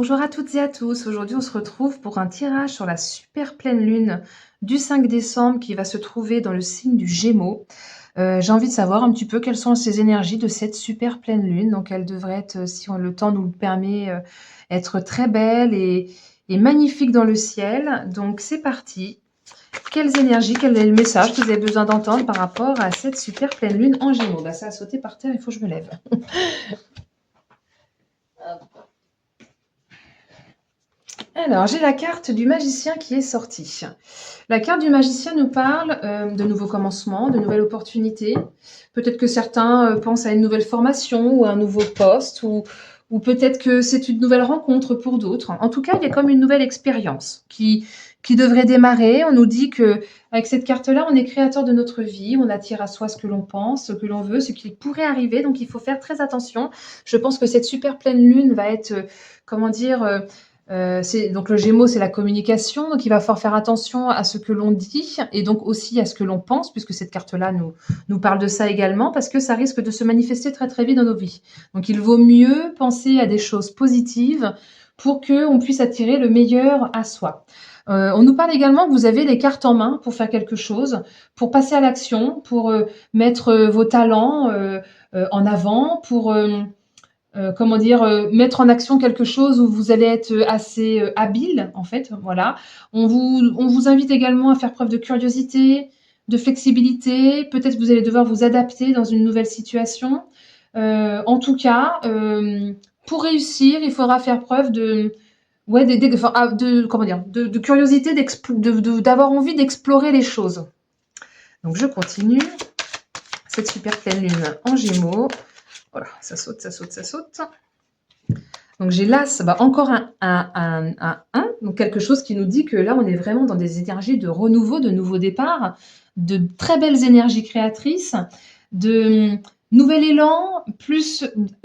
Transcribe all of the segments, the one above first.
Bonjour à toutes et à tous. Aujourd'hui, on se retrouve pour un tirage sur la super pleine lune du 5 décembre qui va se trouver dans le signe du Gémeaux. J'ai envie de savoir un petit peu quelles sont ces énergies de cette super pleine lune. Donc, elle devrait être, si le temps nous le permet, être très belle et magnifique dans le ciel. Donc, c'est parti. Quelles énergies, quel est le message que vous avez besoin d'entendre par rapport à cette super pleine lune en Gémeaux? Bah, ça a sauté par terre, il faut que je me lève. Alors, j'ai la carte du magicien qui est sortie. La carte du magicien nous parle de nouveaux commencements, de nouvelles opportunités. Peut-être que certains pensent à une nouvelle formation ou à un nouveau poste, ou peut-être que c'est une nouvelle rencontre pour d'autres. En tout cas, il y a comme une nouvelle expérience qui devrait démarrer. On nous dit que avec cette carte-là, on est créateur de notre vie, on attire à soi ce que l'on pense, ce que l'on veut, ce qui pourrait arriver. Donc, il faut faire très attention. Je pense que cette super pleine lune va être, comment dire, donc le Gémeaux, c'est la communication, donc il va falloir faire attention à ce que l'on dit et donc aussi à ce que l'on pense, puisque cette carte-là nous parle de ça également, parce que ça risque de se manifester très très vite dans nos vies. Donc il vaut mieux penser à des choses positives pour qu'on puisse attirer le meilleur à soi. On nous parle également que vous avez les cartes en main pour faire quelque chose, pour passer à l'action, pour mettre vos talents en avant, pour comment dire, mettre en action quelque chose où vous allez être assez habile, en fait. Voilà. On vous invite également à faire preuve de curiosité, de flexibilité. Peut-être que vous allez devoir vous adapter dans une nouvelle situation. En tout cas, pour réussir, il faudra faire preuve de, ouais, enfin, comment dire, de curiosité, d'avoir envie d'explorer les choses. Donc, je continue. Cette super pleine lune en Gémeaux. Voilà, ça saute, ça saute, ça saute. Donc j'ai l'As, encore un 1, donc quelque chose qui nous dit que là, on est vraiment dans des énergies de renouveau, de nouveau départ, de très belles énergies créatrices, de nouvel élan, plus,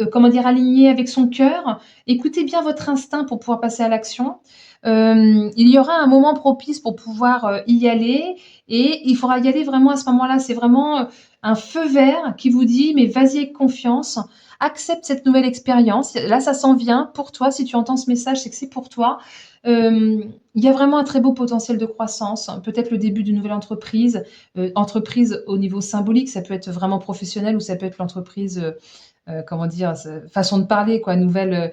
comment dire, aligné avec son cœur. Écoutez bien votre instinct pour pouvoir passer à l'action. Il y aura un moment propice pour pouvoir y aller et il faudra y aller vraiment à ce moment-là. C'est vraiment un feu vert qui vous dit, mais vas-y avec confiance, accepte cette nouvelle expérience. Là, ça s'en vient pour toi. Si tu entends ce message, c'est que c'est pour toi. Il y a vraiment un très beau potentiel de croissance. Peut-être le début d'une nouvelle entreprise. Entreprise au niveau symbolique, ça peut être vraiment professionnel ou ça peut être l'entreprise, comment dire, façon de parler, quoi. Nouvelle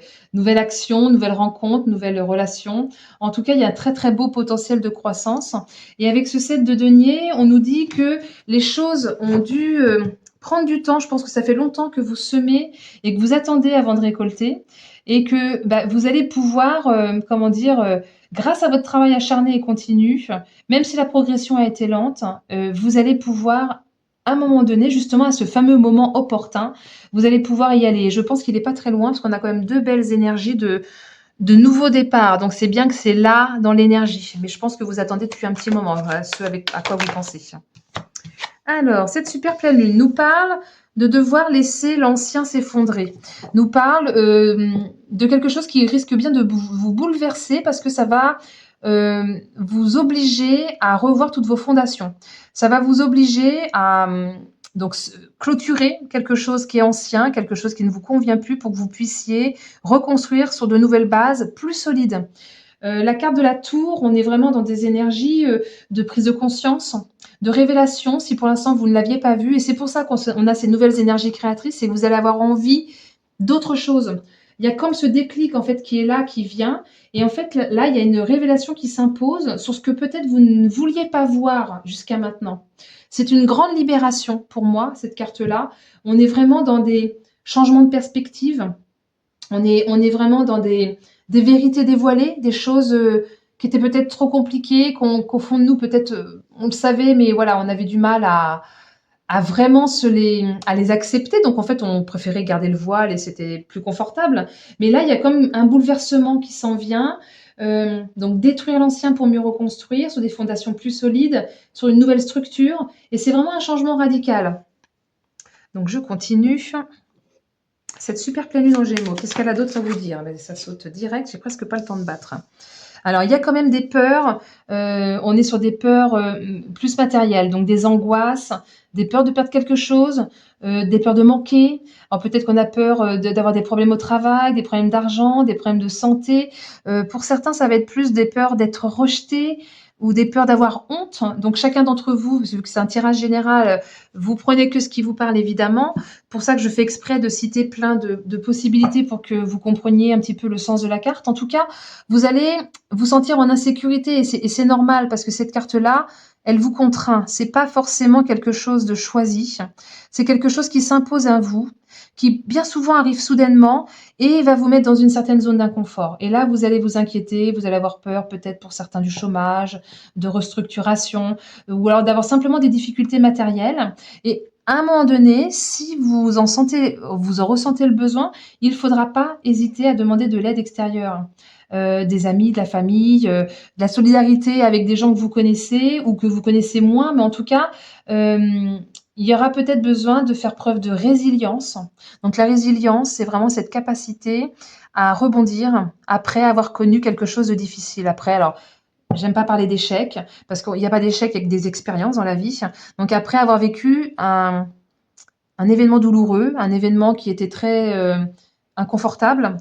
action, nouvelle rencontre, nouvelle relation. En tout cas, il y a un très très beau potentiel de croissance. Et avec ce 7 de denier, on nous dit que les choses ont dû prendre du temps. Je pense que ça fait longtemps que vous semez et que vous attendez avant de récolter et que vous allez pouvoir, comment dire, grâce à votre travail acharné et continu, même si la progression a été lente, vous allez pouvoir, à un moment donné, justement à ce fameux moment opportun, vous allez pouvoir y aller. Et je pense qu'il n'est pas très loin parce qu'on a quand même deux belles énergies de nouveau départ. Donc c'est bien que c'est là dans l'énergie. Mais je pense que vous attendez depuis un petit moment, voilà, ce à quoi vous pensez. Alors, cette super pleine lune nous parle de devoir laisser l'ancien s'effondrer. Nous parle de quelque chose qui risque bien de vous bouleverser parce que ça va vous obliger à revoir toutes vos fondations. Ça va vous obliger à donc clôturer quelque chose qui est ancien, quelque chose qui ne vous convient plus pour que vous puissiez reconstruire sur de nouvelles bases plus solides. La carte de la tour, on est vraiment dans des énergies de prise de conscience, de révélation, si pour l'instant vous ne l'aviez pas vu. Et c'est pour ça qu'on a ces nouvelles énergies créatrices et que vous allez avoir envie d'autre chose. Il y a comme ce déclic en fait qui est là, qui vient. Et en fait, là, il y a une révélation qui s'impose sur ce que peut-être vous ne vouliez pas voir jusqu'à maintenant. C'est une grande libération pour moi, cette carte-là. On est vraiment dans des changements de perspective. On est vraiment dans des vérités dévoilées, des choses qui étaient peut-être trop compliquées, qu'au fond de nous, peut-être, on le savait, mais voilà, on avait du mal à vraiment à les accepter. Donc, en fait, on préférait garder le voile et c'était plus confortable. Mais là, il y a comme un bouleversement qui s'en vient. Donc, détruire l'ancien pour mieux reconstruire sur des fondations plus solides, sur une nouvelle structure. Et c'est vraiment un changement radical. Donc, je continue. Cette super pleine lune en Gémeaux, qu'est-ce qu'elle a d'autre à vous dire? Ben, ça saute direct, j'ai presque pas le temps de battre. Alors, il y a quand même des peurs, on est sur des peurs, plus matérielles, donc des angoisses, des peurs de perdre quelque chose, des peurs de manquer. Alors peut-être qu'on a peur, d'avoir des problèmes au travail, des problèmes d'argent, des problèmes de santé. Pour certains, ça va être plus des peurs d'être rejetés ou des peurs d'avoir honte. Donc chacun d'entre vous, vu que c'est un tirage général, vous prenez que ce qui vous parle évidemment. Pour ça que je fais exprès de citer plein de possibilités pour que vous compreniez un petit peu le sens de la carte. En tout cas, vous allez vous sentir en insécurité et c'est normal parce que cette carte-là, elle vous contraint. C'est pas forcément quelque chose de choisi. C'est quelque chose qui s'impose à vous, qui bien souvent arrive soudainement et va vous mettre dans une certaine zone d'inconfort. Et là, vous allez vous inquiéter, vous allez avoir peur peut-être pour certains du chômage, de restructuration, ou alors d'avoir simplement des difficultés matérielles. Et à un moment donné, si vous en ressentez le besoin, il ne faudra pas hésiter à demander de l'aide extérieure. Des amis, de la famille, de la solidarité avec des gens que vous connaissez ou que vous connaissez moins, mais en tout cas, il y aura peut-être besoin de faire preuve de résilience. Donc la résilience, c'est vraiment cette capacité à rebondir après avoir connu quelque chose de difficile. Après, alors, j'aime pas parler d'échec parce qu'il n'y a pas d'échec avec des expériences dans la vie. Donc après avoir vécu un événement douloureux, un événement qui était très inconfortable,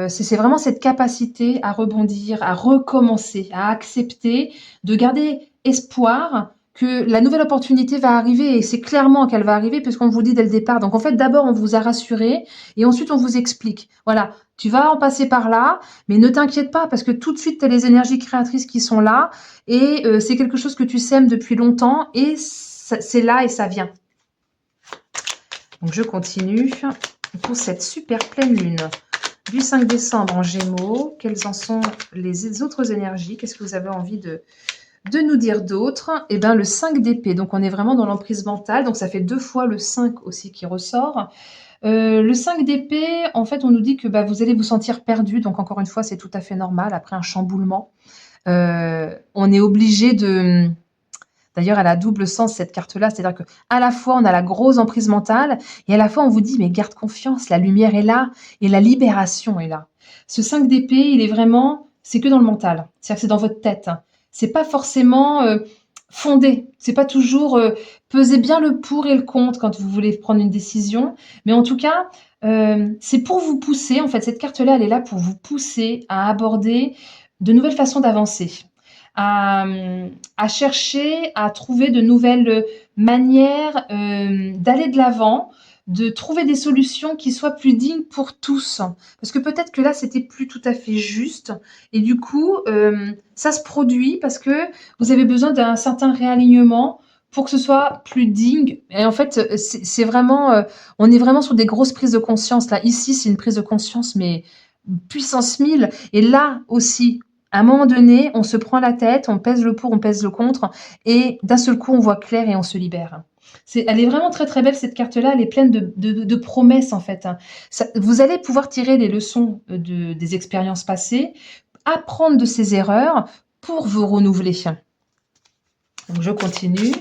c'est vraiment cette capacité à rebondir, à recommencer, à accepter, de garder espoir que la nouvelle opportunité va arriver et c'est clairement qu'elle va arriver puisqu'on vous le dit dès le départ. Donc en fait, d'abord, on vous a rassuré et ensuite, on vous explique. Voilà, tu vas en passer par là, mais ne t'inquiète pas parce que tout de suite, tu as les énergies créatrices qui sont là et c'est quelque chose que tu sèmes depuis longtemps et c'est là et ça vient. Donc je continue pour cette super pleine lune du 5 décembre en Gémeaux. Quelles en sont les autres énergies? Qu'est-ce que vous avez envie de nous dire d'autre? Eh bien, le 5 d'épée. Donc, on est vraiment dans l'emprise mentale. Donc, ça fait 2 fois le 5 aussi qui ressort. Le 5 d'épée, en fait, on nous dit que vous allez vous sentir perdu. Donc, encore une fois, c'est tout à fait normal après un chamboulement. On est obligé de... D'ailleurs, elle a double sens cette carte-là, c'est-à-dire que à la fois on a la grosse emprise mentale et à la fois on vous dit mais garde confiance, la lumière est là et la libération est là. Ce 5 d'épée, il est vraiment, c'est que dans le mental, c'est-à-dire que c'est dans votre tête. C'est pas forcément fondé, c'est pas toujours pesez bien le pour et le contre quand vous voulez prendre une décision, mais en tout cas c'est pour vous pousser. En fait, cette carte-là, elle est là pour vous pousser à aborder de nouvelles façons d'avancer à, à chercher à trouver de nouvelles manières d'aller de l'avant, de trouver des solutions qui soient plus dignes pour tous. Parce que peut-être que là, c'était plus tout à fait juste. Et du coup, ça se produit parce que vous avez besoin d'un certain réalignement pour que ce soit plus digne. Et en fait, c'est vraiment, on est vraiment sur des grosses prises de conscience. Là, ici, c'est une prise de conscience, mais puissance 1000. Et là aussi, à un moment donné, on se prend la tête, on pèse le pour, on pèse le contre, et d'un seul coup, on voit clair et on se libère. Elle est vraiment très très belle cette carte-là, elle est pleine de promesses en fait. Vous allez pouvoir tirer les leçons des expériences passées, apprendre de ces erreurs pour vous renouveler. Donc je continue.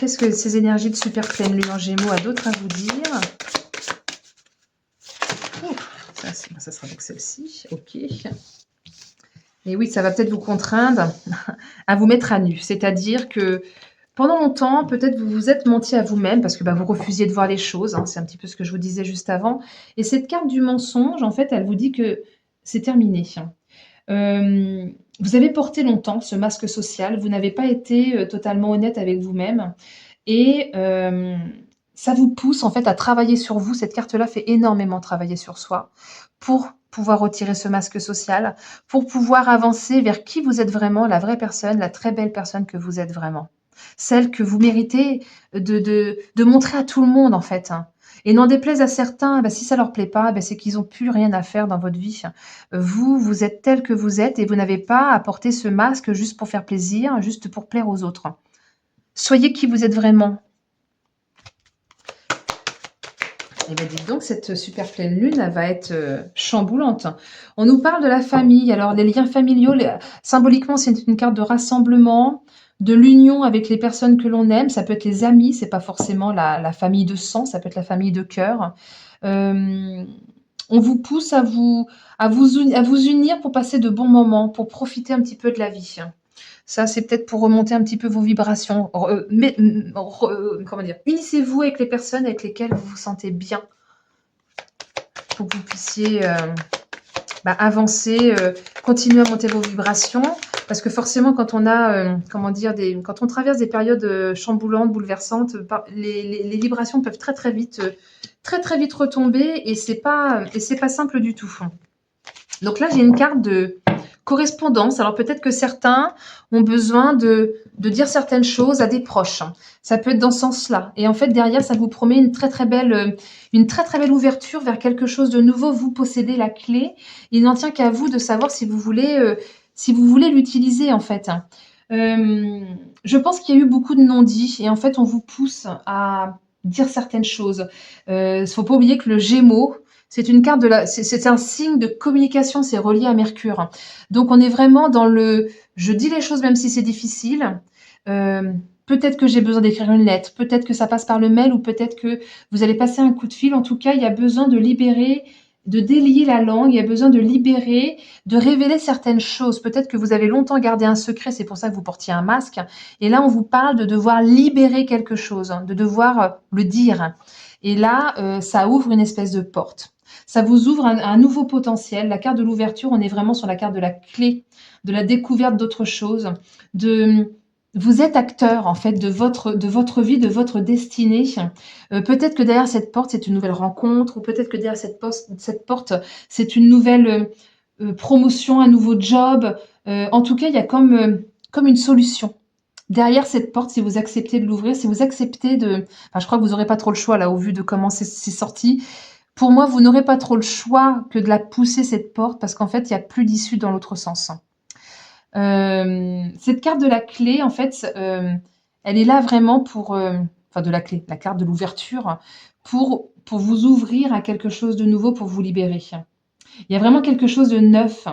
Qu'est-ce que ces énergies de super pleine lune en Gémeaux a d'autre à vous dire? Ça sera donc celle-ci, ok. Et oui, ça va peut-être vous contraindre à vous mettre à nu. C'est-à-dire que pendant longtemps, peut-être vous vous êtes menti à vous-même parce que vous refusiez de voir les choses. C'est un petit peu ce que je vous disais juste avant. Et cette carte du mensonge, en fait, elle vous dit que c'est terminé. Vous avez porté longtemps ce masque social. Vous n'avez pas été totalement honnête avec vous-même. Et ça vous pousse en fait à travailler sur vous. Cette carte-là fait énormément travailler sur soi pour pouvoir retirer ce masque social, pour pouvoir avancer vers qui vous êtes vraiment, la vraie personne, la très belle personne que vous êtes vraiment. Celle que vous méritez de montrer à tout le monde en fait. Et n'en déplaise à certains, si ça leur plaît pas, c'est qu'ils n'ont plus rien à faire dans votre vie. Vous êtes tel que vous êtes et vous n'avez pas à porter ce masque juste pour faire plaisir, juste pour plaire aux autres. Soyez qui vous êtes vraiment. Eh bien, dites donc, cette super pleine lune, elle va être chamboulante. On nous parle de la famille. Alors, les liens familiaux, symboliquement, c'est une carte de rassemblement, de l'union avec les personnes que l'on aime. Ça peut être les amis, c'est pas forcément la famille de sang, ça peut être la famille de cœur. Hem, on vous pousse à vous unir pour passer de bons moments, pour profiter un petit peu de la vie. Ça, c'est peut-être pour remonter un petit peu vos vibrations. Comment dire? Unissez-vous avec les personnes avec lesquelles vous vous sentez bien pour que vous puissiez, avancer, continuer à monter vos vibrations. Parce que forcément, quand on a, comment dire, quand on traverse des périodes chamboulantes, bouleversantes, les vibrations peuvent très très vite retomber et c'est pas simple du tout. Donc là, j'ai une carte de correspondance. Alors peut-être que certains ont besoin de dire certaines choses à des proches. Ça peut être dans ce sens-là. Et en fait, derrière, ça vous promet une très très belle ouverture vers quelque chose de nouveau. Vous possédez la clé. Il n'en tient qu'à vous de savoir si vous voulez l'utiliser en fait. Je pense qu'il y a eu beaucoup de non-dits et en fait, on vous pousse à dire certaines choses. Il ne faut pas oublier que le Gémeaux, c'est une carte c'est un signe de communication, c'est relié à Mercure. Donc on est vraiment dans je dis les choses même si c'est difficile. Peut-être que j'ai besoin d'écrire une lettre, peut-être que ça passe par le mail ou peut-être que vous allez passer un coup de fil. En tout cas, il y a besoin de libérer, de délier la langue, il y a besoin de libérer, de révéler certaines choses. Peut-être que vous avez longtemps gardé un secret, c'est pour ça que vous portiez un masque. Et là, on vous parle de devoir libérer quelque chose, de devoir le dire. Et là, ça ouvre une espèce de porte. Ça vous ouvre un nouveau potentiel. La carte de l'ouverture, on est vraiment sur la carte de la clé, de la découverte d'autre chose. Vous êtes acteur en fait de votre vie, de votre destinée. Peut-être que derrière cette porte, c'est une nouvelle rencontre, ou peut-être que derrière cette porte, c'est une nouvelle promotion, un nouveau job. En tout cas, il y a comme une solution. Derrière cette porte, si vous acceptez de l'ouvrir, si vous acceptez je crois que vous n'aurez pas trop le choix là, au vu de comment c'est sorti. Pour moi, vous n'aurez pas trop le choix que de la pousser, cette porte, parce qu'en fait, il n'y a plus d'issue dans l'autre sens. Cette carte de la clé, en fait, elle est là vraiment de la clé, la carte de l'ouverture, pour vous ouvrir à quelque chose de nouveau, pour vous libérer. Il y a vraiment quelque chose de neuf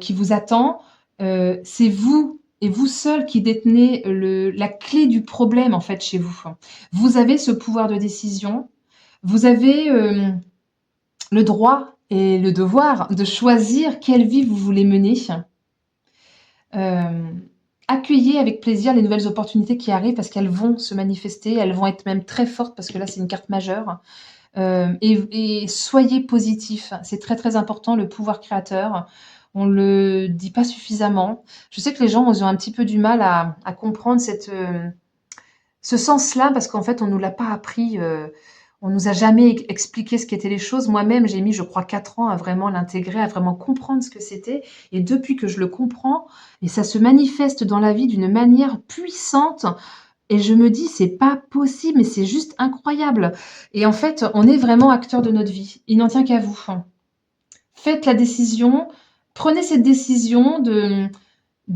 qui vous attend. C'est vous et vous seul qui détenez la clé du problème, en fait, chez vous. Vous avez ce pouvoir de décision. Vous avez le droit et le devoir de choisir quelle vie vous voulez mener. Accueillez avec plaisir les nouvelles opportunités qui arrivent parce qu'elles vont se manifester, elles vont être même très fortes parce que là, c'est une carte majeure. Et soyez positif, c'est très très important, le pouvoir créateur. On le dit pas suffisamment. Je sais que les gens ont un petit peu du mal à comprendre ce sens-là parce qu'en fait, on nous l'a pas appris. On nous a jamais expliqué ce qu'étaient les choses. Moi-même, j'ai mis, je crois, 4 ans à vraiment l'intégrer, à vraiment comprendre ce que c'était. Et depuis que je le comprends, et ça se manifeste dans la vie d'une manière puissante. Et je me dis, c'est pas possible, mais c'est juste incroyable. Et en fait, on est vraiment acteur de notre vie. Il n'en tient qu'à vous. Faites la décision, prenez cette décision de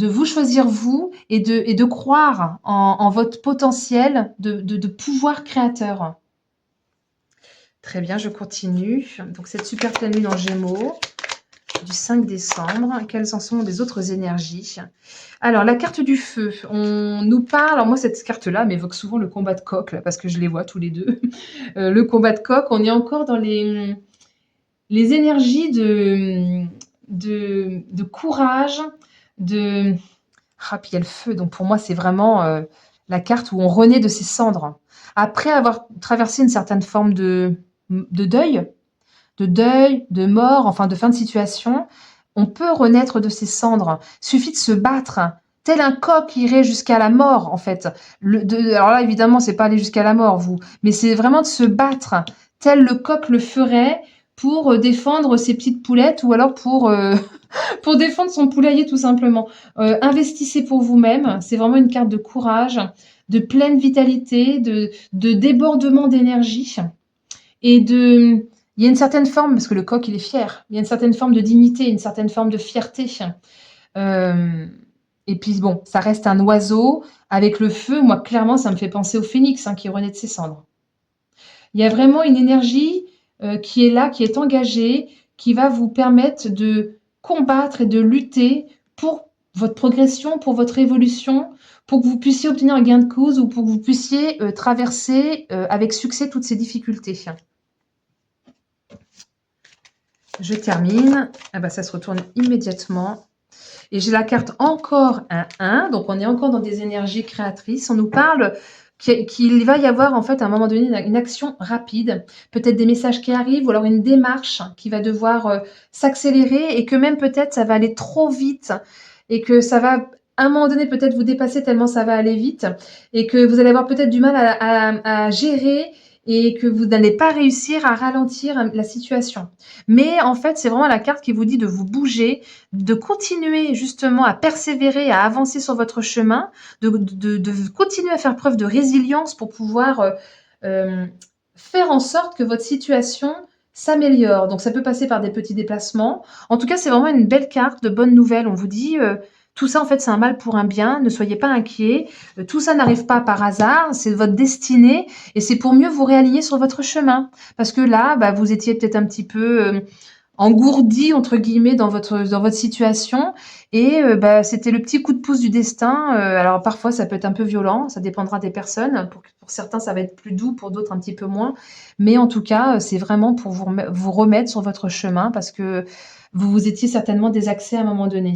vous choisir vous et de croire en votre potentiel de pouvoir créateur. Très bien, je continue. Donc, cette super pleine lune en Gémeaux du 5 décembre. Quelles en sont les autres énergies? Alors, la carte du feu, on nous parle... Alors, moi, cette carte-là m'évoque souvent le combat de coq, là, parce que je les vois tous les deux. Le combat de coq, on est encore dans les énergies de courage, Ah, puis il y a le feu, donc pour moi, c'est vraiment la carte où on renaît de ses cendres. Après avoir traversé une certaine forme de deuil, de mort, enfin de fin de situation, on peut renaître de ses cendres. Suffit de se battre, tel un coq irait jusqu'à la mort, en fait. Alors là, évidemment, c'est pas aller jusqu'à la mort, vous, mais c'est vraiment de se battre, tel le coq le ferait pour défendre ses petites poulettes ou alors pour défendre son poulailler, tout simplement. Investissez pour vous-même. C'est vraiment une carte de courage, de pleine vitalité, de débordement d'énergie et il y a une certaine forme, parce que le coq, il est fier, il y a une certaine forme de dignité, une certaine forme de fierté. Et puis bon, ça reste un oiseau. Avec le feu, moi, clairement, ça me fait penser au phénix qui renaît de ses cendres. Il y a vraiment une énergie qui est là, qui est engagée, qui va vous permettre de combattre et de lutter pour votre progression, pour votre évolution, pour que vous puissiez obtenir un gain de cause ou pour que vous puissiez traverser avec succès toutes ces difficultés. Je termine. Ah bah, ça se retourne immédiatement. Et j'ai la carte encore un 1, donc on est encore dans des énergies créatrices. On nous parle qu'il va y avoir en fait à un moment donné une action rapide, peut-être des messages qui arrivent ou alors une démarche qui va devoir s'accélérer et que même peut-être ça va aller trop vite et que ça va à un moment donné peut-être vous dépasser tellement ça va aller vite et que vous allez avoir peut-être du mal à gérer et que vous n'allez pas réussir à ralentir la situation. Mais en fait, c'est vraiment la carte qui vous dit de vous bouger, de continuer justement à persévérer, à avancer sur votre chemin, de continuer à faire preuve de résilience pour pouvoir faire en sorte que votre situation s'améliore. Donc ça peut passer par des petits déplacements. En tout cas, c'est vraiment une belle carte de bonnes nouvelles. On vous dit, tout ça en fait c'est un mal pour un bien, ne soyez pas inquiets, tout ça n'arrive pas par hasard, c'est votre destinée et c'est pour mieux vous réaligner sur votre chemin. Parce que là, bah, vous étiez peut-être un petit peu engourdi entre guillemets dans votre situation et bah, c'était le petit coup de pouce du destin. Alors parfois ça peut être un peu violent, ça dépendra des personnes. Pour certains ça va être plus doux, pour d'autres un petit peu moins. Mais en tout cas, c'est vraiment pour vous remettre sur votre chemin parce que vous vous étiez certainement désaxé à un moment donné.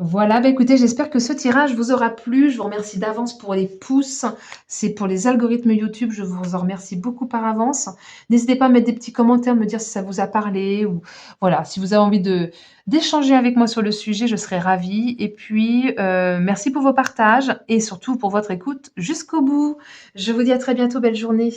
Voilà, bah, écoutez, j'espère que ce tirage vous aura plu. Je vous remercie d'avance pour les pouces. C'est pour les algorithmes YouTube. Je vous en remercie beaucoup par avance. N'hésitez pas à mettre des petits commentaires, me dire si ça vous a parlé ou voilà, si vous avez envie d'échanger avec moi sur le sujet, je serai ravie. Et puis, merci pour vos partages et surtout pour votre écoute jusqu'au bout. Je vous dis à très bientôt. Belle journée.